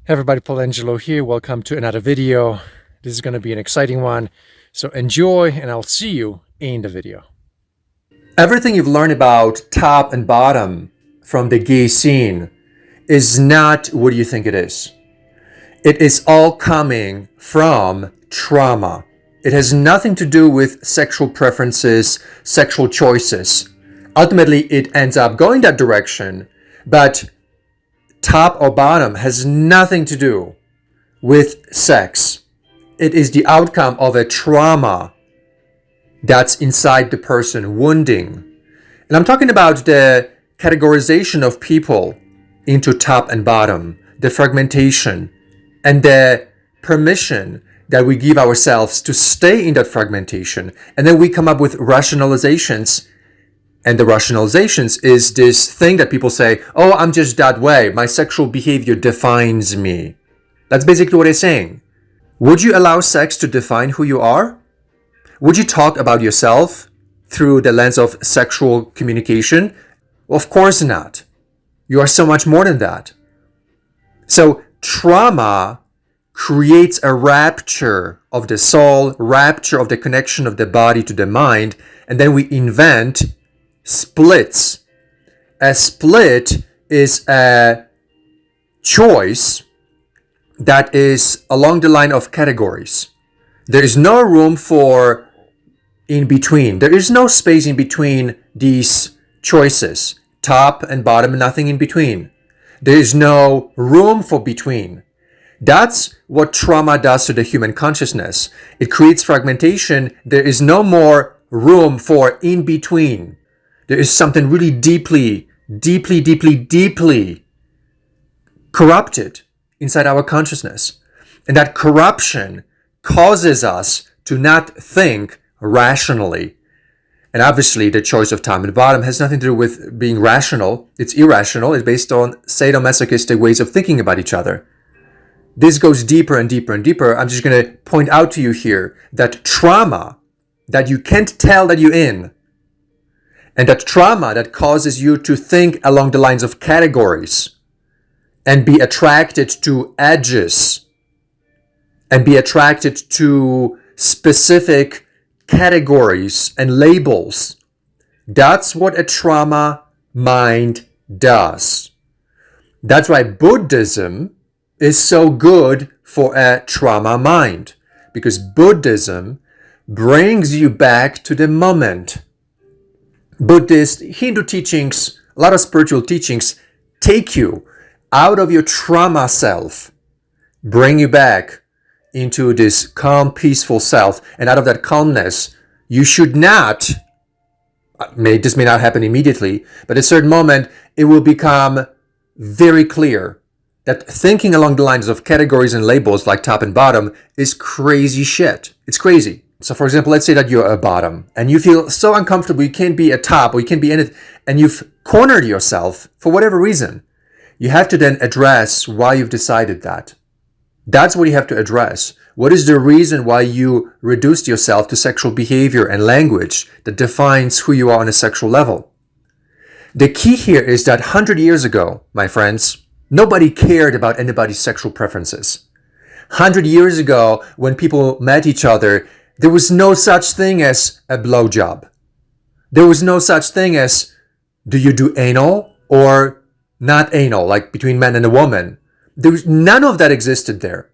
Hey everybody, Paul Angelo here. Welcome to another video. This is going to be an exciting one. So enjoy and I'll see you in the video. Everything you've learned about top and bottom from the gay scene is not what you think it is. It is all coming from trauma. It has nothing to do with sexual preferences, sexual choices. Ultimately, it ends up going that direction, but top or bottom has nothing to do with sex. It is the outcome of a trauma that's inside the person, wounding. And I'm talking about the categorization of people into top and bottom, the fragmentation, and the permission that we give ourselves to stay in that fragmentation. And then we come up with rationalizations. And the rationalizations is this thing that people say, oh, I'm just that way. My sexual behavior defines me. That's basically what they're saying. Would you allow sex to define who you are? Would you talk about yourself through the lens of sexual communication? Well, of course not. You are so much more than that. So trauma creates a rapture of the soul, rapture of the connection of the body to the mind, and then we invent splits. A split is a choice that is along the line of categories. There is no room for in between. There is no space in between these choices. Top and bottom, nothing in between. There is no room for between. That's what trauma does to the human consciousness. It creates fragmentation. There is no more room for in between. There is something really deeply corrupted inside our consciousness. And that corruption causes us to not think rationally. And obviously, the choice of top and bottom has nothing to do with being rational. It's irrational. It's based on sadomasochistic ways of thinking about each other. This goes deeper and deeper and deeper. I'm just going to point out to you here that trauma that you can't tell that you're in, and that trauma that causes you to think along the lines of categories and be attracted to edges and be attracted to specific categories and labels. That's what a trauma mind does. That's why Buddhism is so good for a trauma mind, because Buddhism brings you back to the moment. Buddhist, Hindu teachings, a lot of spiritual teachings take you out of your trauma self, bring you back into this calm, peaceful self. And out of that calmness, you should not, this may not happen immediately, but at a certain moment, it will become very clear that thinking along the lines of categories and labels like top and bottom is crazy shit. It's crazy. So for example, let's say that you're a bottom and you feel so uncomfortable, you can't be a top or you can't be in it, and you've cornered yourself for whatever reason. You have to then address why you've decided that. That's what you have to address. What is the reason why you reduced yourself to sexual behavior and language that defines who you are on a sexual level? The key here is that 100 years ago, my friends, nobody cared about anybody's sexual preferences. 100 years ago, when people met each other, there was no such thing as a blowjob. There was no such thing as, do you do anal or not anal, like between man and a woman? None of that existed there.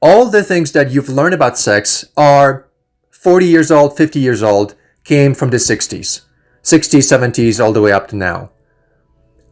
All the things that you've learned about sex are 40 years old, 50 years old, came from the 60s, 70s, all the way up to now.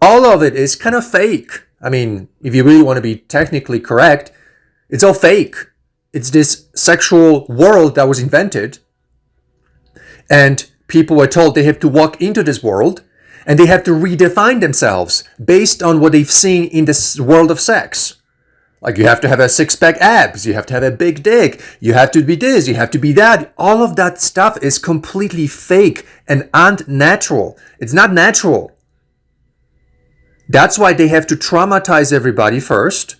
All of it is kind of fake. I mean, if you really want to be technically correct, it's all fake. It's this sexual world that was invented, and people were told they have to walk into this world and they have to redefine themselves based on what they've seen in this world of sex. Like, you have to have a six-pack abs, you have to have a big dick, you have to be this, you have to be that. All of that stuff is completely fake and unnatural. It's not natural. That's why they have to traumatize everybody first.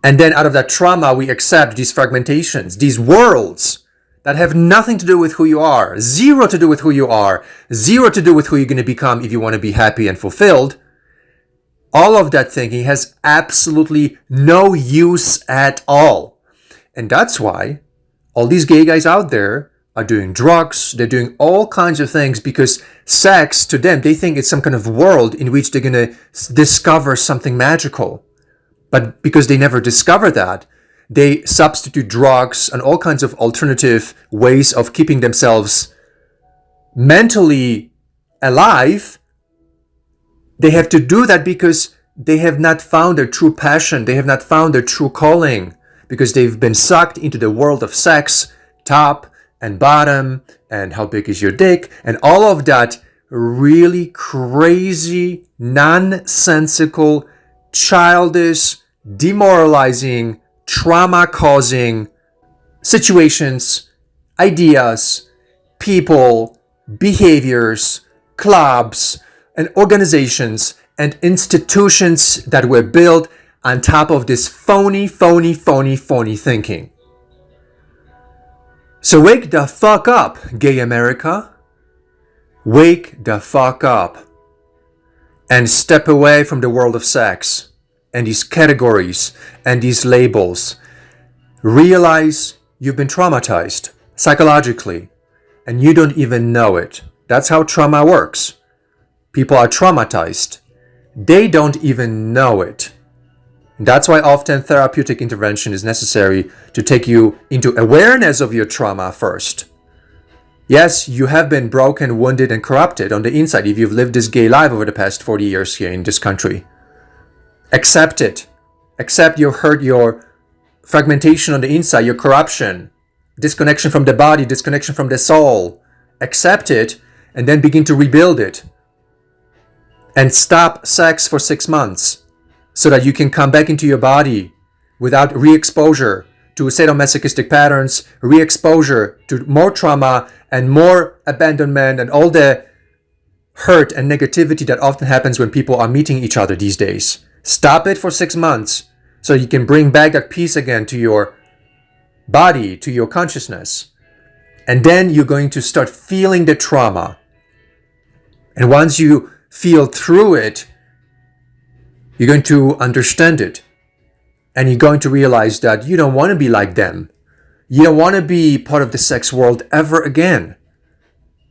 And then out of that trauma, we accept these fragmentations, these worlds that have nothing to do with who you are, zero to do with who you are, zero to do with who you're going to become if you want to be happy and fulfilled. All of that thinking has absolutely no use at all. And that's why all these gay guys out there are doing drugs, they're doing all kinds of things, because sex, to them, they think it's some kind of world in which they're going to discover something magical. But because they never discover that, they substitute drugs and all kinds of alternative ways of keeping themselves mentally alive. They have to do that because they have not found their true passion. They have not found their true calling, because they've been sucked into the world of sex, top and bottom, and how big is your dick, and all of that really crazy, nonsensical, childish, demoralizing, trauma-causing situations, ideas, people, behaviors, clubs, and organizations and institutions that were built on top of this phony thinking. So wake the fuck up, gay America. Wake the fuck up and step away from the world of sex and these categories and these labels. Realize you've been traumatized psychologically and you don't even know it. That's how trauma works. People are traumatized. They don't even know it. That's why often therapeutic intervention is necessary to take you into awareness of your trauma first. Yes, you have been broken, wounded, and corrupted on the inside if you've lived this gay life over the past 40 years here in this country. Accept it. Accept your hurt, your fragmentation on the inside, your corruption, disconnection from the body, disconnection from the soul. Accept it and then begin to rebuild it. And stop sex for 6 months so that you can come back into your body without re-exposure to sadomasochistic patterns, re-exposure to more trauma and more abandonment and all the hurt and negativity that often happens when people are meeting each other these days. Stop it for 6 months so you can bring back that peace again to your body, to your consciousness. And then you're going to start feeling the trauma. And once you feel through it, you're going to understand it. And you're going to realize that you don't want to be like them. You don't want to be part of the sex world ever again.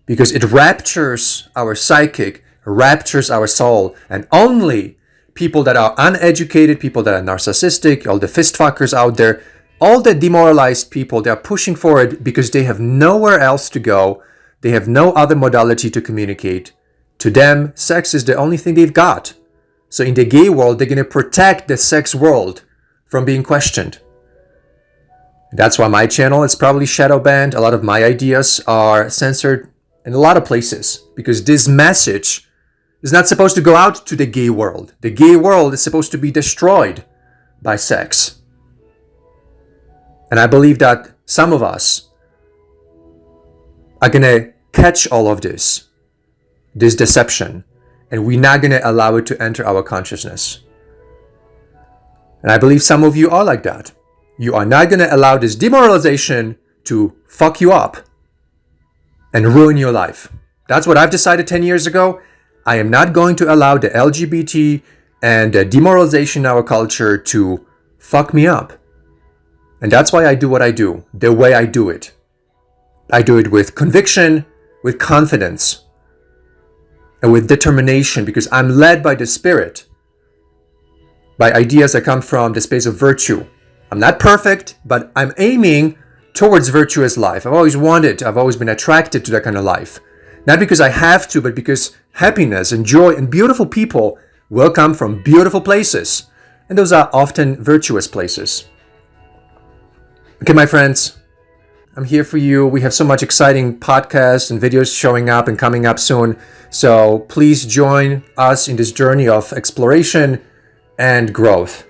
Because it raptures our psychic, raptures our soul. And only people that are uneducated, people that are narcissistic, all the fist fuckers out there, all the demoralized people, they are pushing for it because they have nowhere else to go. They have no other modality to communicate. To them, sex is the only thing they've got. So in the gay world, they're going to protect the sex world from being questioned. That's why my channel is probably shadow banned. A lot of my ideas are censored in a lot of places because this message is not supposed to go out to the gay world. The gay world is supposed to be destroyed by sex. And I believe that some of us are going to catch all of this deception, and we're not going to allow it to enter our consciousness. And I believe some of you are like that. You are not going to allow this demoralization to fuck you up and ruin your life. That's what I've decided 10 years ago. I am not going to allow the LGBT and the demoralization in our culture to fuck me up. And that's why I do what I do, the way I do it. I do it with conviction, with confidence, and with determination, because I'm led by the Spirit, by ideas that come from the space of virtue. I'm not perfect, but I'm aiming towards virtuous life. I've always been attracted to that kind of life. Not because I have to, but because happiness and joy and beautiful people will come from beautiful places. And those are often virtuous places. Okay, my friends, I'm here for you. We have so much exciting podcasts and videos showing up and coming up soon. So please join us in this journey of exploration and growth.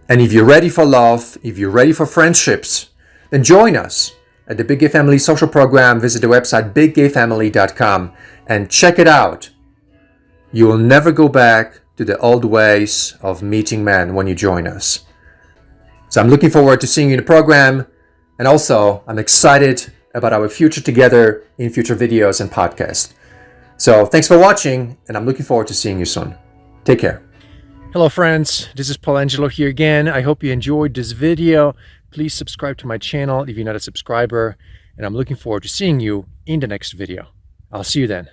And if you're ready for love, if you're ready for friendships, then join us at the Big Gay Family social program. Visit the website biggayfamily.com and check it out. You will never go back to the old ways of meeting men when you join us. So I'm looking forward to seeing you in the program. And also, I'm excited about our future together in future videos and podcasts. So thanks for watching, and I'm looking forward to seeing you soon. Take care. Hello friends, this is Paul Angelo here again. I hope you enjoyed this video. Please subscribe to my channel if you're not a subscriber, and I'm looking forward to seeing you in the next video. I'll see you then.